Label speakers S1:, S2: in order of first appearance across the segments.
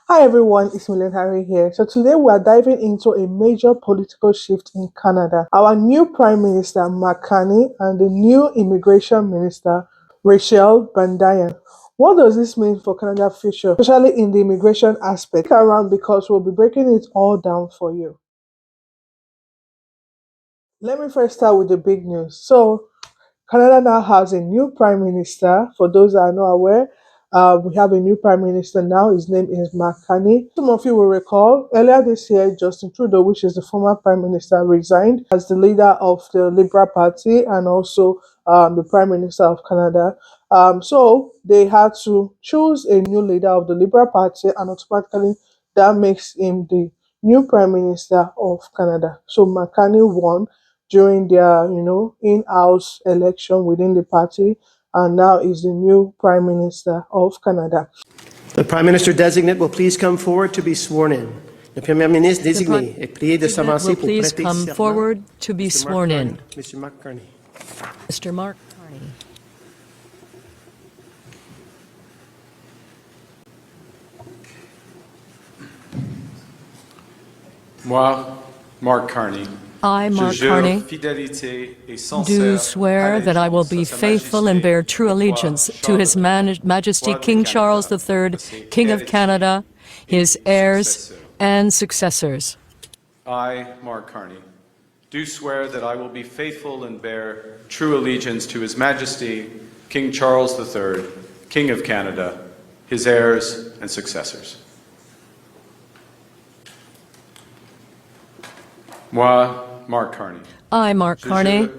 S1: Hi everyone, it's Millen Harry here. So today we are diving into a major political shift in Canada. Our new Prime Minister Mark Carney and the new Immigration Minister Rachel Bendayan. What does this mean for Canada's future, especially in the immigration aspect? Stick around because we'll be breaking it all down for you. Let me first start with the big news. Canada now has a new prime minister. For those that are not aware, we have a new prime minister now. His name is Mark Carney. Some of you will recall earlier this year, Justin Trudeau, which is the former prime minister, resigned as the leader of the Liberal Party and also the prime minister of Canada. So they had to choose a new leader of the Liberal Party, and automatically that makes him the new prime minister of Canada. So Mark Carney won during their in-house election within the party, and now is the new prime minister of Canada.
S2: The Prime Minister designate will please come forward to be sworn in. Le Premier ministre désigné est prié de s'avancer pour
S3: please
S2: prêter
S3: come
S2: serment.
S3: forward to be
S2: Mr.
S3: sworn in.
S2: Mr. Mark Carney.
S3: Mr. Mark Carney.
S4: Moi, Mark Carney,
S3: I, Mark Carney, do swear that I will be faithful and bear true allegiance to His Majesty King Charles III, King of Canada, his heirs and successors.
S4: I, Mark Carney, do swear that I will be faithful and bear true allegiance to His Majesty King Charles III, King of Canada, his heirs and successors. Moi, Mark Carney.
S3: I, Mark Carney,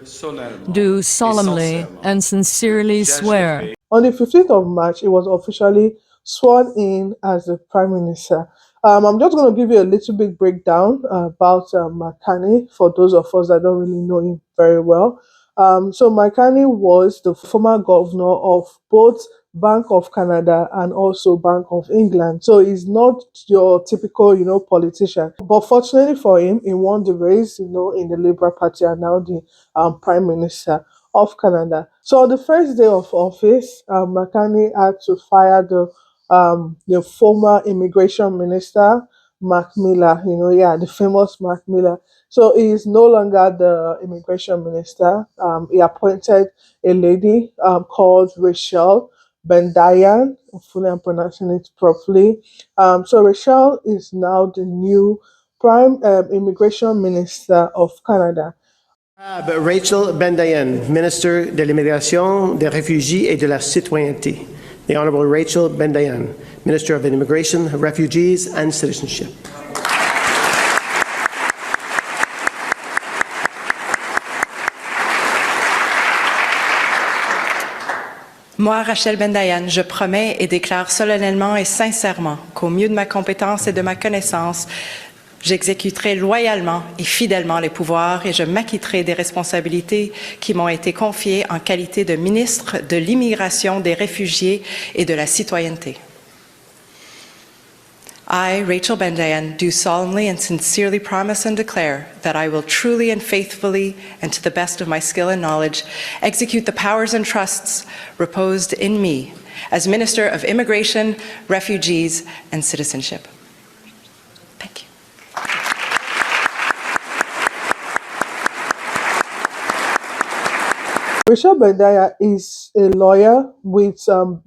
S3: do solemnly and sincerely swear.
S1: On the 15th of March, he was officially sworn in as the Prime Minister. I'm just going to give you a little bit breakdown about Mark Carney for those of us that don't really know him very well. Mark Carney was the former governor of both Bank of Canada and also Bank of England. So he's not your typical, politician. But fortunately for him, he won the race, in the Liberal Party and now the Prime Minister of Canada. So on the first day of office, Mark Carney had to fire the former immigration minister, Mark Miller, the famous Mark Miller. So he is no longer the immigration minister. He appointed a lady called Rachel Bendayan. Hopefully I'm pronouncing it properly. So Rachel is now the new prime immigration minister of Canada.
S2: Rachel Bendayan, Minister de l'Immigration, des Réfugiés et de la Citoyenneté. The Honourable Rachel Bendayan, Minister of Immigration, Refugees and Citizenship.
S5: Moi, Rachel Bendayan, je promets et déclare solennellement et sincèrement qu'au mieux de ma compétence et de ma connaissance, j'exécuterai loyalement et fidèlement les pouvoirs et je m'acquitterai des responsabilités qui m'ont été confiées en qualité de ministre de l'Immigration, des Réfugiés et de la Citoyenneté. I, Rachel Bendayan, do solemnly and sincerely promise and declare that I will truly and faithfully, and to the best of my skill and knowledge, execute the powers and trusts reposed in me as Minister of Immigration, Refugees, and Citizenship. Thank you.
S1: Rachel Bendayan is a lawyer with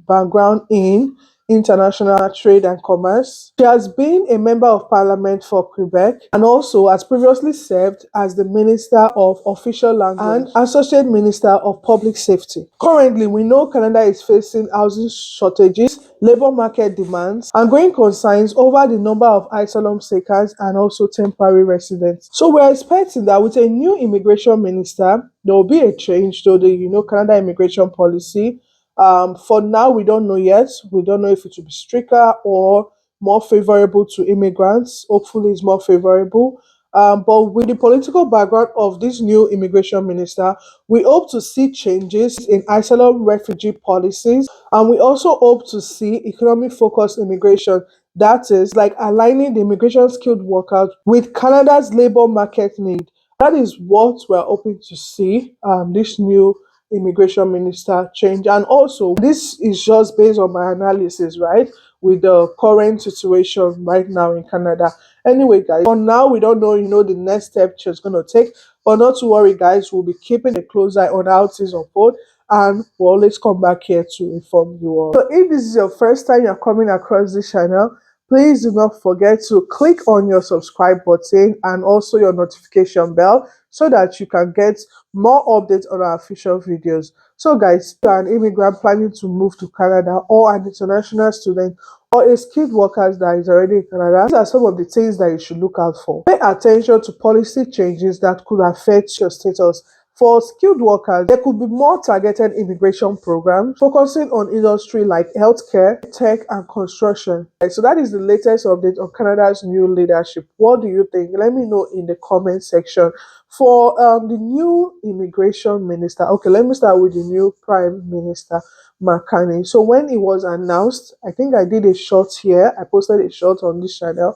S1: background in international trade and commerce. She has been a member of parliament for Quebec and also has previously served as the Minister of Official Language and Associate Minister of Public Safety. Currently, we know Canada is facing housing shortages, labor market demands, and growing concerns over the number of asylum seekers and also temporary residents. So we're expecting that with a new immigration minister, there will be a change to the Canada immigration policy. For now, we don't know yet. We don't know if it will be stricter or more favorable to immigrants. Hopefully, it's more favorable. But with the political background of this new immigration minister, we hope to see changes in asylum refugee policies, and we also hope to see economic focused immigration. That is like aligning the immigration skilled workers with Canada's labor market need. That is what we're hoping to see this new immigration minister change. And also, this is just based on my analysis, right? with the current situation right now in Canada. Anyway, guys, for now, we don't know, the next step she's going to take. But not to worry, guys. We'll be keeping a close eye on how things unfold, and we'll always come back here to inform you all. So if this is your first time you're coming across this channel, please do not forget to click on your subscribe button and also your notification bell so that you can get more updates on our official videos. So guys, if you're an immigrant planning to move to Canada, or an international student, or a skilled worker that is already in Canada, these are some of the things that you should look out for. Pay attention to policy changes that could affect your status. For skilled workers, there could be more targeted immigration programs focusing on industry like healthcare, tech, and construction. So that is the latest update on Canada's new leadership. What do you think? Let me know in the comment section. For the new immigration minister, okay, let me start with the new prime minister, Mark Carney. So when it was announced, I think I did a short here. I posted a short on this channel.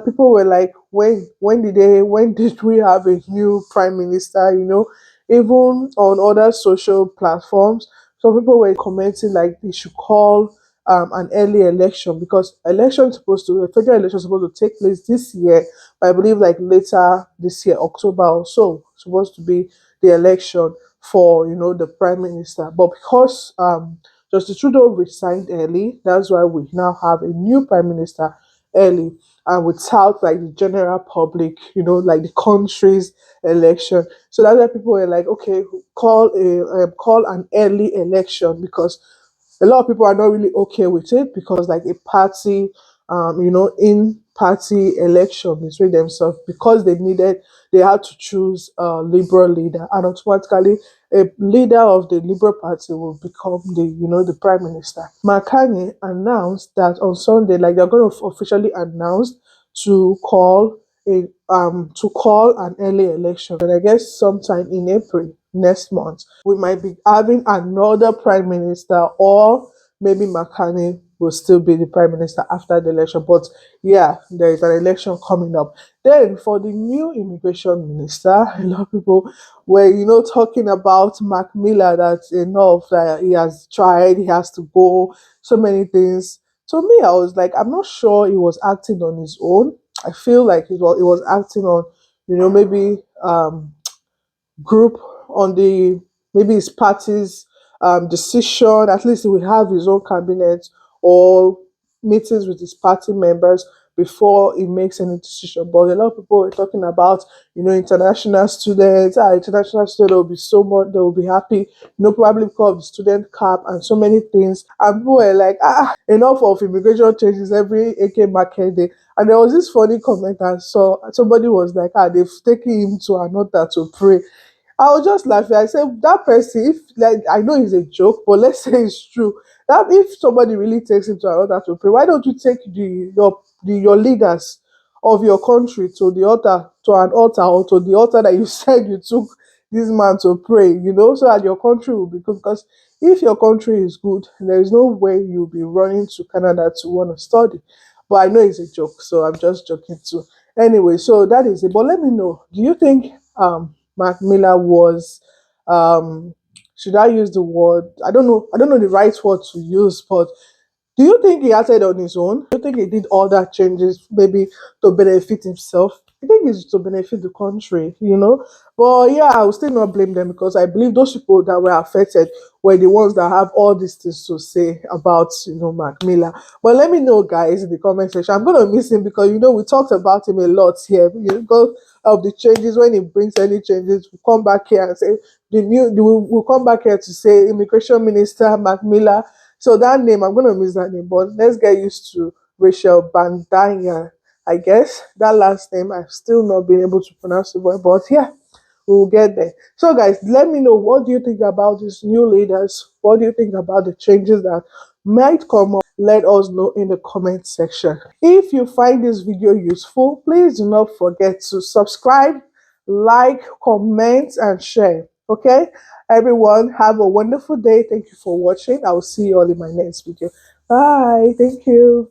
S1: People were like, when did we have a new prime minister? Even on other social platforms, some people were commenting like they should call an early election, because the federal election is supposed to take place this year, but I believe like later this year, October or so, supposed to be the election for the prime minister. But because Justin Trudeau resigned early, that's why we now have a new prime minister early, and without like the general public, like the country's election. So that's why people were like, okay, call an early election, because a lot of people are not really okay with it, because like a party, in party election between themselves, because they had to choose a liberal leader, and automatically a leader of the Liberal Party will become the prime minister. Mark Carney announced that on Sunday, like they're going to officially announce to call an early election, and I guess sometime in April next month we might be having another prime minister, or maybe Mark Carney will still be the prime minister after the election. But yeah, there is an election coming up. Then for the new immigration minister, a lot of people were talking about Mark Miller, that enough, that he has tried, he has to go, so many things. To me, I was like, I'm not sure he was acting on his own. I feel like it was acting on, maybe group on the maybe his party's decision. At least he will have his own cabinet or meetings with his party members before he makes any decision. But a lot of people are talking about, international students. International students will be so much, they will be happy, probably because of the student cap and so many things. And people were like, enough of immigration changes every AK market day. And there was this funny comment I saw. Somebody was like, they've taken him to another to pray. I was just laughing. I said, that person, if like I know it's a joke, but let's say it's true. That if somebody really takes him to another to pray, why don't you take your leaders of your country to the altar, to an altar, or to the altar that you said you took this man to pray, so that your country will be good. Because if your country is good, there is no way you'll be running to Canada to want to study. But I know it's a joke, so I'm just joking too. Anyway, so that is it. But let me know, do you think Mark Miller was should I use the word? I don't know the right word to use, but do you think he acted on his own? Do you think he did all that changes maybe to benefit himself? I think it's to benefit the country. But yeah, I will still not blame them, because I believe those people that were affected were the ones that have all these things to say about Mark Miller. But let me know, guys, in the comment section. I'm gonna miss him, because we talked about him a lot here. Because of the changes, when he brings any changes, we come back here and say we'll come back here to say immigration minister Mark Miller. So that name, I'm gonna miss that name, but let's get used to Rachel Bendayan. I guess that last name I've still not been able to pronounce it well, but yeah, we'll get there. So guys, let me know, what do you think about these new leaders? What do you think about the changes that might come up? Let us know in the comment section. If you find this video useful, please do not forget to subscribe, like, comment, and share. Okay, everyone, have a wonderful day. Thank you for watching. I will see you all in my next video. Bye. Thank you.